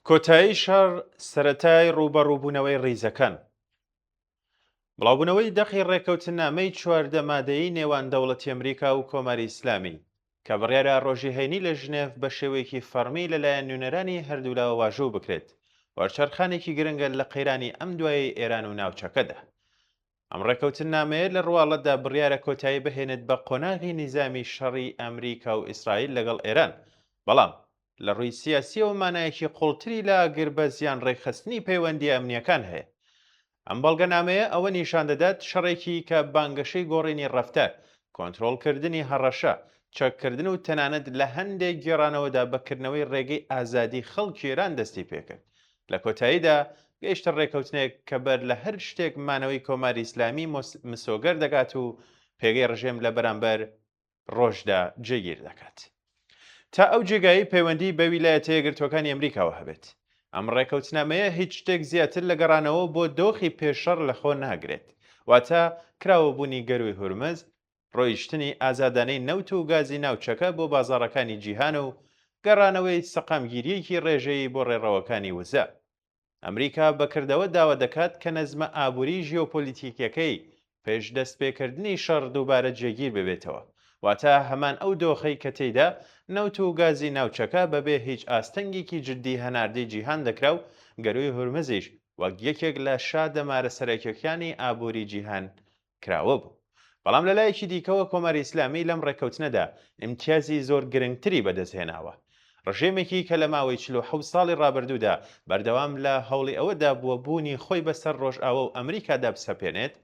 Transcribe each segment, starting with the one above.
کۆتایی شەڕ سەرەتای ڕوبەڕووبوونەوەی ڕیزەکان. بڵاوبوونەوەی دەقی ڕێکەوتنامەی 14 مادەیی نێوان دەوڵەتی ئەمریکا و کۆماری ئیسلامی کە بڕیارە ڕۆژی هەینی لە ژنێڤ بە شێوەیەکی فەرمی لەلایەن نوێنەرانی هەردوولاوە واژوو بکرێت وەرچەرخانێکی گرنگە لە قەیرانی ئەم دوای ئێران و ناوچەکەدا. ئەم ڕێکەوتنامەیە لە ڕواڵەتدا بڕیارە کۆتایی بهێنێت بە قۆناغی نیزامی شەڕی ئەمریکا و ئیسرائیل لەگەڵ ئێران، بەڵام لە ڕووی سیاسیەوە مانایەکی قوڵتری لە ئاگر بە زیان ڕێکخستنی پەیوەندی ئەمنیەکان هەیە. ئەم بەڵگەنامەیە ئەوە نیشان دەدات شەڕێکی کە بانگەشەی گۆڕینی ڕەفتار، کۆنتڕۆڵکردنی هەڕەشە، چەککردن و تەنانەت لە هەندێک گێڕانەوەدا بەکردنەوەی ڕێگەی ئازادی خەڵکی ئێران دەستی پێکرد. لە کۆتاییدا گەیشتە ڕێکەوتنێک کە بەر لە هەر شتێک مانەوەی کۆماری ئیسلامی مسۆگەر دەکات و پێگەی ڕژێم لە بەرامبەر ڕۆژدا جێگیر دەکات. تا ئەو جێگایی پەیوەندی بە ویلایەتە یەکگرتووەکانی ئەمریکاوە هەبێت. ئەم ڕێکەوتنامەیە هیچ شتێک زیاتر لە گەڕانەوە بۆ دۆخی پێشەڕ لەخۆ ناگرێت، واتە کراوەبوونی گەروی هورمز، ڕۆیشتنی ئازادانەی نەوت و گازی ناوچەکە بۆ بازاڕەکانی جیهان و گەڕانەوەی سەقامگیریەکی ڕێژەیی بۆ ڕێڕەوەکانی وزە. ئەمریکا بەکردەوە داوا دەکات کە نەزمە ئابووری ژیۆپۆلیتیکەکەی پێش دەستپێکردنی شەڕ دووبارە جێگیر ببێتەوە، واتە هەمان ئەو دۆخەی کە تێیدا نەوت و گازی ناوچەکە بەبێ هیچ ئاستەنگێکی جددی هەناردەی جیهان دەکرا و گەروی هورمزیش وەک یەکێک لە شادەمارە سەرەکیەکانی ئابووری جیهان کراوە بوو. بەڵام لەلایەکی دیکەوە کۆماری ئیسلامی لەم ڕێکەوتنەدا ئیمتیازی زۆر گرنگتری بەدەستهێناوە. ڕژێمێکی کە لە ماوەی 47 ساڵی ڕابردوودا بەردەوام لە هەوڵی ئەوەدا بووە بوونی خۆی بەسەر ڕۆژئاوە و ئەمریکادا بسەپێنێت،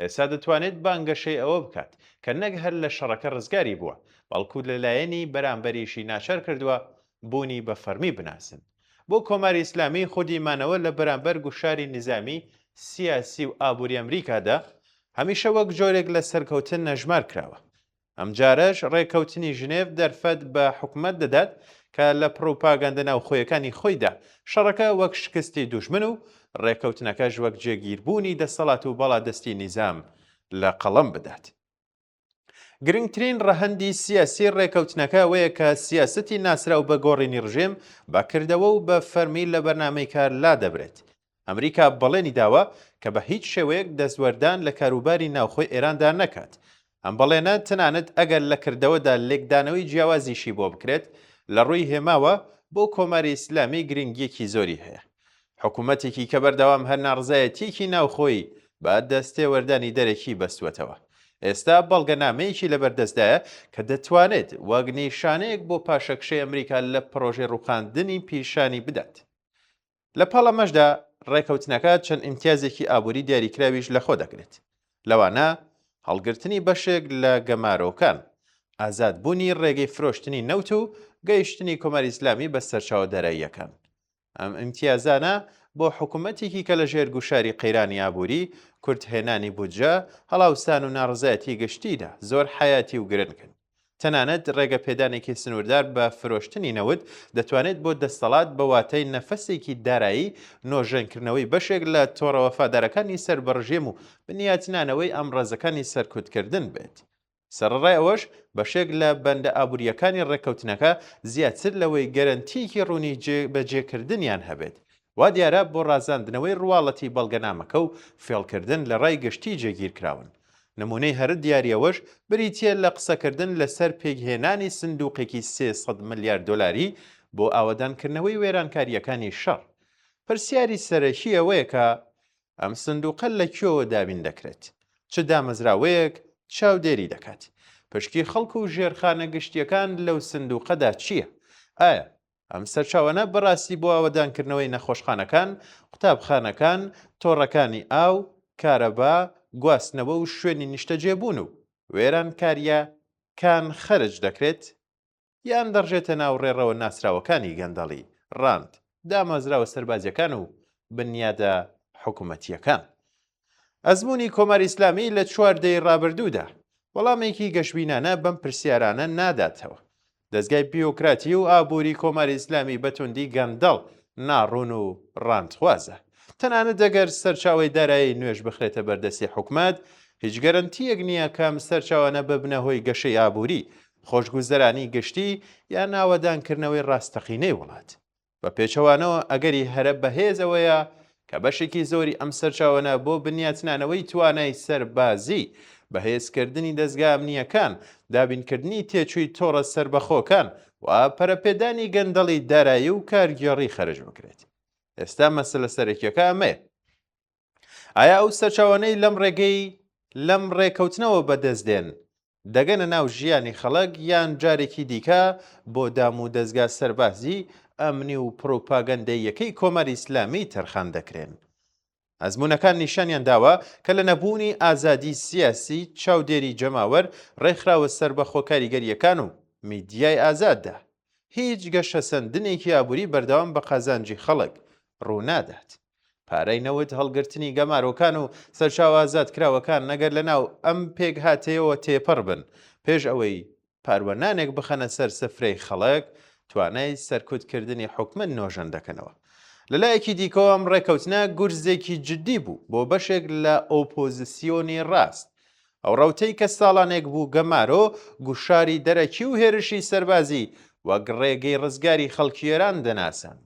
ئێستا دەتوانێت بانگەشەی ئەوە بکات کە نەک هەر لە شەڕەکە ڕزگاری بووە، بەڵکو لەلایەنی بەرامبەریشی ناچار کردووە بوونی بە فەرمی بناسن. بۆ کۆماری ئیسلامی خودیمانەوە لە بەرامبەر گوشاری نظامی، سیاسی و ئابووری ئەمریکادا هەمیشە وەک جۆرێک لە سەرکەوتن نەژمار کراوە. ئەم جارەش ڕێکەوتنی ژنێڤ دەرفەت بە حکومەت دەدات کە لە پرۆپاگاندە ناوخۆیەکانی خۆیدا شەڕەکە وەک شکستی دوژمن و ڕێکەوتنەکەش وەک جێگیربوونی دەسەڵات و بەڵادەستی نیزام لە قەڵەم بدات. گرنگترین ڕەهەندی سیاسی ڕێکەوتنەکە ئەوەیە کە سیاسەتی ناسراو بە گۆڕینی ڕژێم بەکردەوە و بە فەرمی لە بەرنامەی کار لا دەبرێت. ئەمریکا بەڵێنی داوە کە بە هیچ شێوەیەک دەستوەردان لە کاروباری ناوخۆی ئێراندا نەکات. ئەم بەڵێنە تەنانەت ئەگەر لە کردەوەدا لێکدانەوەی جیاوازیشی بۆ بکرێت، لە ڕووی هێماوە بۆ کۆماری ئیسلامی گرنگیەکی زۆری هەیە. حکوومەتێکی کە بەردەوام هەر ناڕزایەتیەکی ناوخۆی بە دەستێوەردانی دەرەکی بەستوەتەوە. ئێستا بەڵگەنامەیەکی لەبەردەستدایە کە دەتوانێت وەک نیشانەیەک بۆ پاشەکشەی ئەمریکا لە پرۆژەی ڕووخاندنی پیشانی بدات. لە پاڵەمەشدا ڕێکەوتنەکە چەند ئیمتیازێکی ئابووری دیاریکراویش لەخۆ دەگرێت. لەوانە هەڵگرتنی بەشێک لە گەمارۆکان، ئازادبوونی ڕێگەی فرۆشتنی نەوت و گەیشتنی کۆماری ئیسلامی بە سەرچاوە داراییەکان. ئەم ئیمتیازانە بۆ حکوومەتێکی کە لە ژێر گوشاری قەیرانی ئابووری، کورتهێنانی بودجە، هەڵاوستان و ناڕزایەتی گشتیدا زۆر حیاتی و گرنگن. تەنانەت ڕێگە پێدانێکی سنووردار بە فرۆشتنی نەوت دەتوانێت بۆ دەسەڵات بە واتای نەفەسێکی دارایی نۆژەنکردنەوەی بەشێک لە تۆڕە وەفادارەکانی سەر بەڕژێم و بنیاتنانەوەی ئەم ڕێزەکانی سەرکوتکردن بێت. سەرڕای ئەوەش بەشێک لە بەندە ئابوووریەکانی ڕێکەوتنەکە زیاتر لەوەی گەرەنتیکی ڕوونی بەجێکردنیان هەبێت. وا دیارە بۆ ڕازاندنەوەی ڕواڵەتی بەڵگەنامەکە و فێڵکردن لە ڕای گشتی جێگیرکراون. نمونەی هەر دیاریەوەش بریتیە لە قسەکردن لەسەر پێکهێنانی سندوقێکی 300 ملیار دۆلاری بۆ ئاوەدانکردنەوەی وێرانکاریەکانی شەڕ. پرسیاری سەرەکی ئەوەیە کە ئەم سندوقە لەکوێوە دابین دەکرێت، چ دامەزراوەیەک چاودێری دەکات. پشکی خەڵکو و ژێرخانە گشتیەکان لەو سندوقەدا چییە؟ ئایا ئەم سەرچاوانە بەڕاستی بۆ ئاوەدانکردنەوەی نەخۆشخانەکان، قوتابخانەکان، تۆڕەکانی ئاو، کارەبا، گواستنەوە و شوێنی نیشتەجێبوون و وێرانکاریەکان خەرج دەکرێت، یان دەڕژێتە ناو ڕێڕەوە ناسراوەکانی گەندەڵی، ڕاند، دامەزراوە سەربازیەکان و بنیادە حکوومەتیەکان؟ ئەزموونی کۆماری ئیسلامی لە 14 ڕابردوودا وەڵامێکی گەشتبینانە بەم پرسیارانە ناداتەوە. دەستگای بیۆکراتی و ئابووری کۆماری ئیسلامی بەتوندی گەندەڵ، ناڕوون و ڕاندخوازە. تەنانەت ئەگەر سەرچاوەی دارایی نوێژ بخرێتە بەردەستی حکوومەت، هیچ گەرەنتیەک نییە کەم سەرچاوانە ببنە هۆی گەشەی ئابووری، خۆشگوزەرانی گشتی یان ئاوەدانکردنەوەی ڕاستەقینەی وڵات. بە پێچەوانەوە ئەگەری هەرە بەهێزەوەیە کە بەشێکی زۆری ئەم سەرچاوانە بۆ بنیاتنانەوەی توانای سەربازی بەهێزکردنی دەستگا ئەمنیەکان، دابینکردنی تێچووی تۆڕە سربەخۆکان و پەرەپێدانی گەندەڵی دارایی و کارگێڕی خەرج بکرێت. ئێستا مەسەلە سەرەکیەکە ئەمەیە: ئایا ئەو سەرچاوانەی لەم ڕێکەوتنەوە بەدەستدێن دەگەنە ناو ژیانی خەڵک یان جارێکی دیکە بۆ دام و دەستگا سەربازی ئەمنی و پرۆپاگەندەیەکەی کۆمەری ئیسلامی تەرخان دەکرێن؟ ئەزمونونەکان نیشانیان داوە کە لە نەبوونی ئازادی سیاسی چاودێری جەماوەر ڕێکخراوە سەر بە خۆکاریگەریەکان و میدیای ئازاددا هیچ گەشە سەندنێکی ئابووری بەردەوام بە قازانجی خەڵک ڕوونادات. پارەی نەوت هەڵگرتنی گەمارۆکان و سەرچاو ئازادکراوەکان نەگەر لە ناو ئەم پێک هاتەیەوە تێپەڕ بن پێش ئەوەی پاروەنانێک بخەنە سەر سفرەی خەڵک، توانای سەرکوتکردنی حکومت نۆژەن دەکەنەوە. لەلایەکی دیکەوە ئەم ڕێکەوتنە گورزێکی جددی بوو بۆ بەشێک لە ئۆپۆزیسیۆنی ڕاست. ئەو ڕەوتەی کە ساڵانێک بوو گەمارۆ گوشاری دەرەکی و هێرشی سەربازی وەک ڕێگەی ڕزگاری خەڵکیێران دەناسند.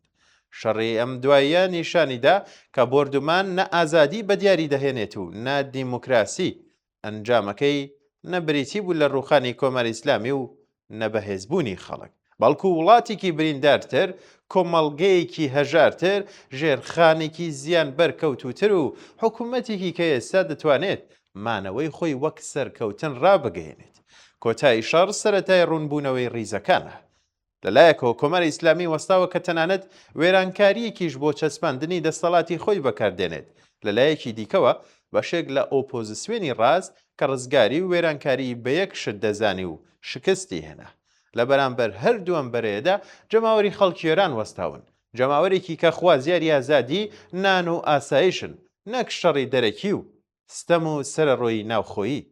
شەڕی ئەم دواییە نیشانیدا کە بۆردومان نە ئازادی بە دیاری دەهێنێت و نە دیموکراسی، ئەنجامەکەی نەبریتی بوو لە ڕوخانی کۆمەری ئیسلامی و نەبەهێزبوونی خەڵک، بەڵکو وڵاتێکی بریندارتر، کۆمەڵگەیەکی هەژارتر، ژێرخانێکی زیان بەرکەوتوتر و حکوومەتێکی کە ئێستا دەتوانێت مانەوەی خۆی وەک سەرکەوتن ڕابگەێنێت. کۆتایی شەڕ سەرەتای ڕوونبوونەوەی ڕیزەکانە. لەلایەکەوە کۆمەری ئیسلامی وەستاوە کە تەنانەت وێرانکاریەکیش بۆ چەسپاندنی دەسەڵاتی خۆی بەکاردێنێت. لەلایەکی دیکەوە بەشێک لە ئۆپۆزیسیۆنی ڕاست کە ڕزگاری و وێرانکاری بە یەک شت دەزانی و شکستی هێنا. لە بەرامبەر هەردووەم بەرەیەدا جەماوەری خەڵکیێران وەستاون، جەماوەرێکی کە خوازیاری ئازادی، نان و ئاسایشن، نەک شەڕی دەرەکی و ستەم و سەرەڕۆیی ناوخۆیی.